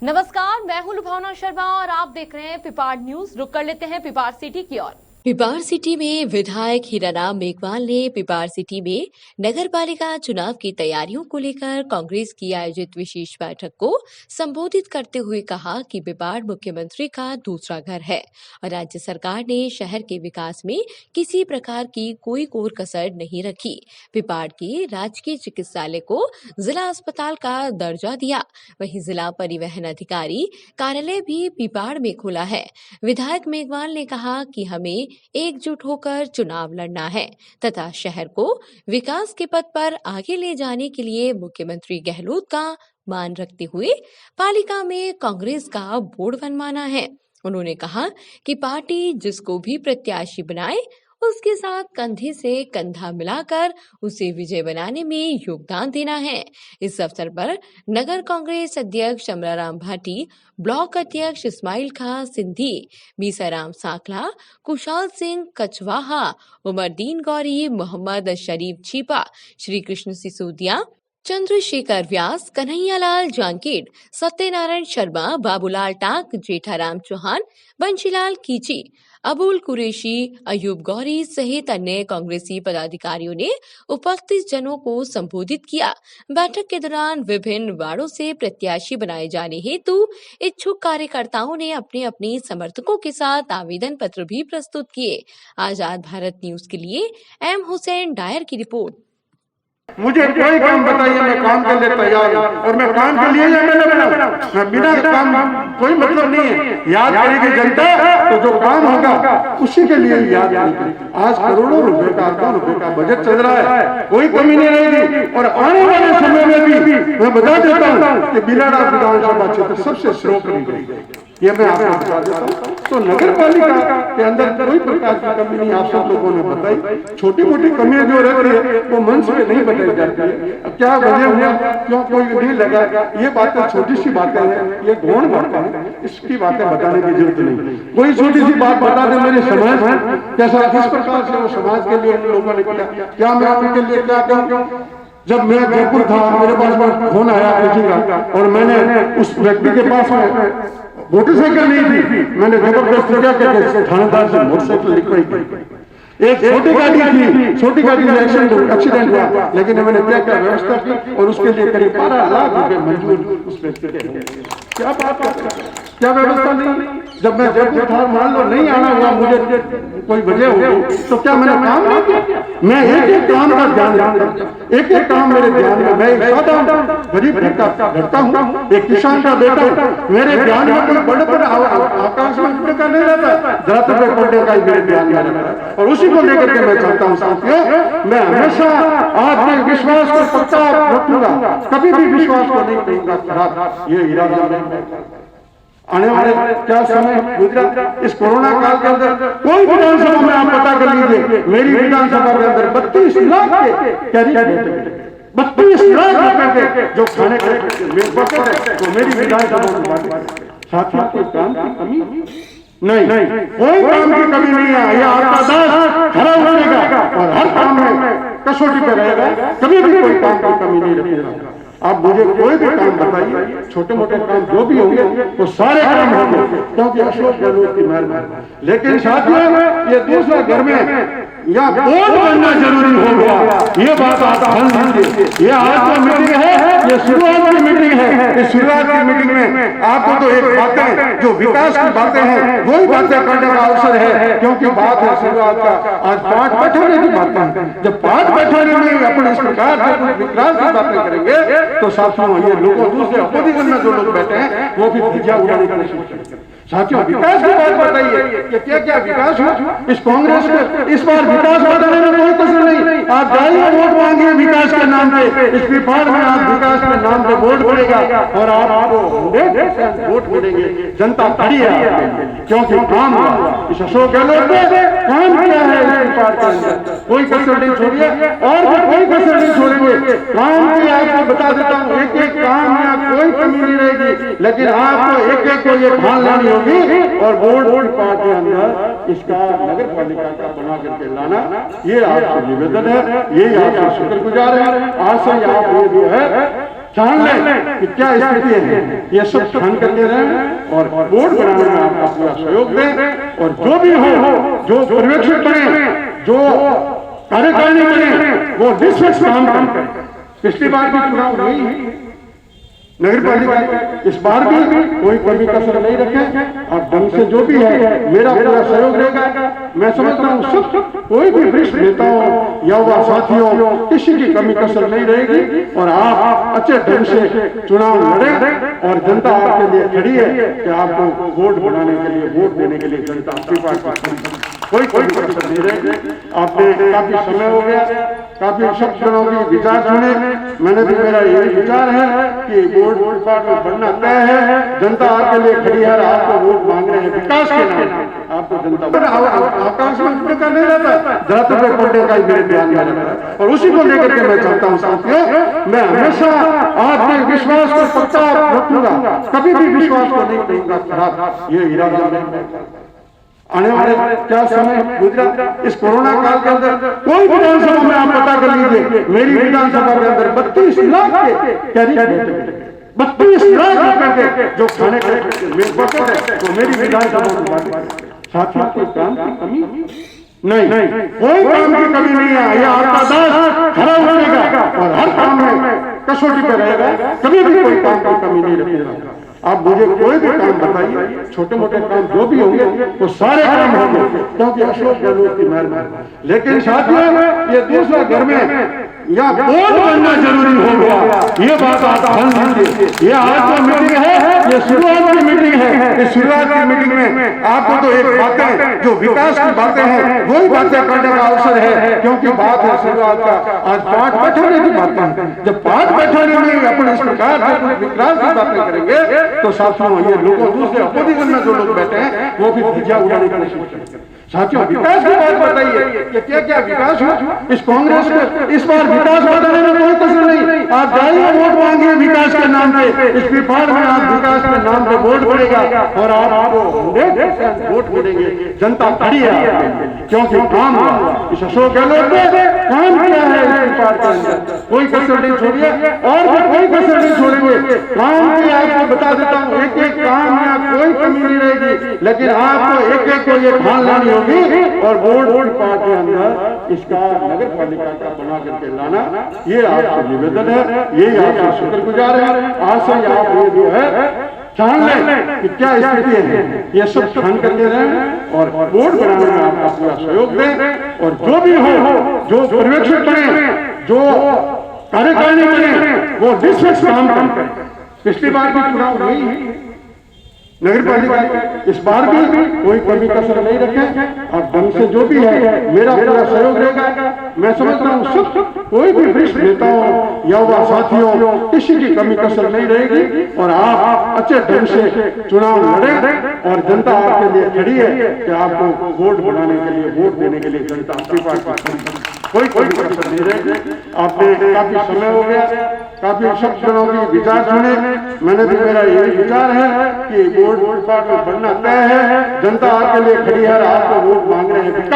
नमस्कार, मैं हूं लुभावना शर्मा और आप देख रहे हैं पिपाड़ न्यूज। रुक कर लेते हैं पिपाड़ सिटी की ओर। पिपाड़ सिटी में विधायक हीराराम मेघवाल ने पिपाड़ सिटी में नगर पालिका चुनाव की तैयारियों को लेकर कांग्रेस की आयोजित विशेष बैठक को संबोधित करते हुए कहा कि पिपाड़ मुख्यमंत्री का दूसरा घर है और राज्य सरकार ने शहर के विकास में किसी प्रकार की कोई कोर कसर नहीं रखी। पिपाड़ के राजकीय चिकित्सालय को जिला अस्पताल का दर्जा दिया, वहीं जिला परिवहन अधिकारी कार्यालय भी पिपाड़ में खुला है। विधायक मेघवाल ने कहा कि हमें एकजुट होकर चुनाव लड़ना है तथा शहर को विकास के पथ पर आगे ले जाने के लिए मुख्यमंत्री गहलोत का मान रखते हुए पालिका में कांग्रेस का बोर्ड बनवाना है। उन्होंने कहा कि पार्टी जिसको भी प्रत्याशी बनाए उसके साथ कंधे से कंधा मिलाकर उसे विजय बनाने में योगदान देना है। इस अवसर पर नगर कांग्रेस अध्यक्ष अमराराम भाटी, ब्लॉक अध्यक्ष इस्माइल खां सिंधी, मीसाराम साखला, कुशाल सिंह कचवाहा, उमरदीन गौरी, मोहम्मद शरीफ छीपा, श्री कृष्ण सिसोदिया, चंद्रशेखर व्यास, कन्हैयालाल जांगीड़, सत्यनारायण शर्मा, बाबूलाल टाक, जेठाराम चौहान, बंशीलाल कीची, अबुल कुरैशी, अयूब गौरी सहित अन्य कांग्रेसी पदाधिकारियों ने उपस्थित जनों को संबोधित किया। बैठक के दौरान विभिन्न वार्डों से प्रत्याशी बनाए जाने हेतु इच्छुक कार्यकर्ताओं ने अपने अपने समर्थकों के साथ आवेदन पत्र भी प्रस्तुत किए। आजाद भारत न्यूज के लिए एम हुसैन डायर की रिपोर्ट। मुझे कोई काम बताइए, मैं काम के लिए तैयार हूँ और मैं काम के लिए एमएलए बना। मैं बिना काम कोई मतलब नहीं है। याद करेगी जनता तो जो काम होगा उसी के लिए याद करेगी। आज करोड़ों रुपए का, अरबों रुपए का बजट चल रहा है, कोई कमी नहीं रहेगी। और आने वाले समय में भी मैं बता देता हूँ कि बिलाड़ा विधानसभा क्षेत्र सबसे स्लो कमी रहेगी, ये मैं आपको बता देता हूँ। तो नगर पालिका के अंदर कोई प्रकार की कमी नहीं आप सब लोगों ने बताई। छोटी मोटी कमियां जो रहती है वो मंच पे नहीं बताई जाती है। अब क्या वजह हुआ, क्यों कोई नहीं लगा, ये बातें छोटी सी बातें हैं, ये गौण बातें हैं, इसकी बातें बताने की जरूरत नहीं। कोई छोटी सी बात बता दे, मेरे समाज है कैसा, किस प्रकार से वो समाज के लिए उन लोगों ने किया, क्या मैं उनके लिए क्या कहूँ। जब मैं जयपुर था, मेरे पास फोन आया किसी का और मैंने उस व्यक्ति के पास में मोटरसाइकिल नहीं थी, मैंने जबरदस्ती क्या कहते थानेदार से मोटरसाइकिल लिखवाई थी। एक छोटी गाड़ी थी, छोटी गाड़ी में एक्सीडेंट हुआ, लेकिन मैंने क्या क्या व्यवस्था की और उसके लिए करीब 12 लाख रुपए मंजूर उस व्यक्ति के। क्या बात करते हैं, क्या व्यवस्था नहीं। जब मैं जयपुर था, मान लो नहीं आना हुआ, मुझे कोई वजह होगी तो क्या मैंने काम नहीं किया। मैं एक एक काम का ध्यान रखता हूँ, एक एक काम मेरे ध्यान में। मैं एक सादा गरीब घर का लड़का हूँ, एक किसान का बेटा हूँ। मेरे ध्यान में कोई बड़े बड़े आकाश में का नहीं रहता, धरती पे पड़ने का ही मेरे ध्यान में रहता है। और उसी को लेकर के मैं चाहता हूँ साथियों, मैं हमेशा आपके विश्वास को पक्का रखूंगा, कभी भी विश्वास को नहीं करूंगा खराब। ये इरादा नहीं। आने वाले क्या समय गुजरा इस कोरोना काल के अंदर, कोई विधानसभा में आप पता कर लीजिए, मेरी विधानसभा के अंदर 32 लाख के कैरियर 32 लाख रुपए के जो खाने के तो मेरी विधानसभा में बांटे। साथियों कोई काम की कमी नहीं, कोई काम की कमी नहीं है। यह आपका दास खड़ा उतरेगा और हर काम में कसौटी पे रहेगा, कभी भी कोई काम की कमी नहीं रखेगा। आप मुझे कोई भी काम बताइए, छोटे मोटे काम जो भी होंगे वो सारे काम होंगे, क्योंकि अशोक गहलोत की मेहरबानी। लेकिन साथियों ये दूसरा घर में या बोर्ड बनना जरूरी हो गया, ये बात आप ध्यान दीजिए। ये आज जो मीटिंग है ये शुरुआत की मीटिंग है। इस शुरुआत की मीटिंग में आपको तो एक बातें जो विकास की बातें हैं वही बातें करने का अवसर है, क्योंकि बात है शुरुआत का। आज पाठ बैठाने की बातें हैं, जब पाठ बैठाने में अपन इस प्रकार से विकास की बातें करेंगे तो साथियों ये लोगों दूसरे अपोजिशन में जो लोग बैठे हैं वो भी ध्वजा उड़ाने की कोशिश करेंगे। साथियों विकास की बात बताइए कि क्या क्या विकास हुआ इस कांग्रेस को। इस बार विकास बताने में कोई कसर नहीं। आप जाइए वोट मांगिए विकास के नाम पे, इस पिपाड़ में आप विकास के नाम पे वोट पड़ेगा और आपको 100% वोट मिलेंगे। जनता खड़ी है क्योंकि काम हुआ। इस अशोक गहलोत ने काम किया है इस पिपाड़ के अंदर, कोई कसर नहीं छोड़िए और भी कोई कसर नहीं छोड़ेंगे। काम की आपको बता देता हूँ, एक एक काम में कोई कमी नहीं रहेगी, लेकिन आपको एक एक को ये ठान लेनी होगी और वोट पार्टी के अंदर इसका नगर पालिका का बना करके लाना, ये आपसे निवेदन है, ये आपसे शुक्रगुजार है। आज से आप ये जो है जान लें कि क्या स्थिति है, ये सब ध्यान करके रहें और बोर्ड बनाने में आपका पूरा सहयोग दें। और जो भी हो, जो पर्यवेक्षक बने, जो कार्यकारिणी बने, वो निष्पक्ष काम करें। पिछली बार भी चुनाव हुई नगर पालिका, इस बार भी कोई कमी कसर नहीं रखें। और ढंग से जो भी है मेरा पूरा सहयोग रहेगा। मैं समझता हूँ सब कोई भी वरिष्ठ नेताओं युवा साथियों किसी की कमी कसर नहीं रहेगी और आप अच्छे ढंग से चुनाव लड़ें। और जनता आपके लिए खड़ी है कि आपको वोट बनाने के लिए, वोट देने के लिए जनता आपके पास कोई कसर नहीं रहेगी। आपने काफी समय हो गया, काफी सब जनों की विचार सुने। मैंने भी, मेरा यही विचार है कि वोट में बढ़ना तय है। जनता आपके लिए खड़ी है, आपको वोट मांग रहे हैं विकास के नाम। आपको जनता आकाश में का नहीं रहता, ज्यादातर कोटे का ही मेरे ध्यान में रहता है। और उसी को लेकर के मैं चाहता हूँ साथियों, मैं हमेशा आपके विश्वास को पक्का रखूंगा, कभी भी विश्वास को नहीं करूंगा खराब। ये इरादा नहीं। आने वाले क्या समय गुजरा इस कोरोना काल के अंदर, कोई विधानसभा में आप पता कर लीजिए, मेरी विधानसभा के अंदर 32 लाख के करीब 32 लाख रुपए के जो खाने के तो मेरी विधानसभा में साथियों कोई काम की कमी नहीं, कोई काम की कमी नहीं है। यह आपका दास खड़ा उठेगा और हर काम में कसौटी पे रहेगा, कभी भी कोई काम की कमी नहीं रखेगा। आप मुझे कोई भी काम बताइए, छोटे मोटे काम जो भी होंगे वो सारे काम होंगे, क्योंकि अशोक गहलोत की मेहरबानी। लेकिन साथियों, ये दूसरा घर में या बोर्ड बनना जरूरी हो गया, ये बात आप ध्यान दीजिए। ये आज जो मीटिंग है, ये शुरुआत की मीटिंग है। इस शुरुआत की मीटिंग में आपको तो एक बातें, जो विकास की बातें हैं, वही बातें करने का अवसर है, क्योंकि बात है शुरुआत का। आज पाठ बैठाने की बातें हैं। जब पाठ बैठाने में अपन इस प्रकार से विकास की बातें करेंगे तो साथियों, ये लोगों दूसरे अपोजिशन में जो लोग बैठे हैं वो भी ध्वजा उड़ाने की कोशिश करेंगे। साथियों, विकास की बात बताइए कि क्या क्या विकास हुआ इस कांग्रेस को। इस बार विकास बताने में कोई कसर नहीं। आप जाइए, वोट मांगिए विकास के नाम पे। इस विभाग में आप विकास के नाम पे वोट पड़ेगा और आपको 100% वोट मिलेंगे। जनता खड़ी है, क्योंकि काम इस अशोक गहलोत ने काम किया है इस विभाग के अंदर। कोई कसर नहीं छोड़िए और भी कोई कसर नहीं छोड़ेंगे। काम की आपको बता देता हूँ, एक एक काम में कोई कमी नहीं रहेगी, लेकिन आपको एक एक को ये ध्यान लानी होगी और बोर्ड पार्ट के अंदर इसका नगर पालिका का बना करके लाना, ये आपसे निवेदन है, यही आपसे शुक्रगुजार है। आज से आप ये जो है जान लें कि क्या स्थिति है, ये सब ध्यान करके रहें और बोर्ड बनाने में आपका पूरा सहयोग दें। और जो भी हो, जो पर्यवेक्षक बने, जो कार्यकारिणी बने, वो निष्पक्ष काम करें। पिछली बार भी चुनाव हुई नगर पालिका, इस बार भी कोई कमी कसर नहीं रखें। और ढंग से जो भी है मेरा पूरा सहयोग रहेगा। मैं समझता हूँ सब कोई भी वरिष्ठ नेताओं युवा साथियों किसी की कमी कसर नहीं रहेगी और आप अच्छे ढंग से चुनाव लड़ें। और जनता आपके लिए खड़ी है कि आपको वोट बनाने के लिए, वोट देने के लिए जनता आपके पास कोई कसर नहीं रहेगी। आपने काफी समय हो गया, काफी सब जनों की विचार सुने। मैंने भी, मेरा यही विचार है कि वोट में बढ़ना तय है। जनता आपके लिए खड़ी है, आपको वोट मांग रहे हैं।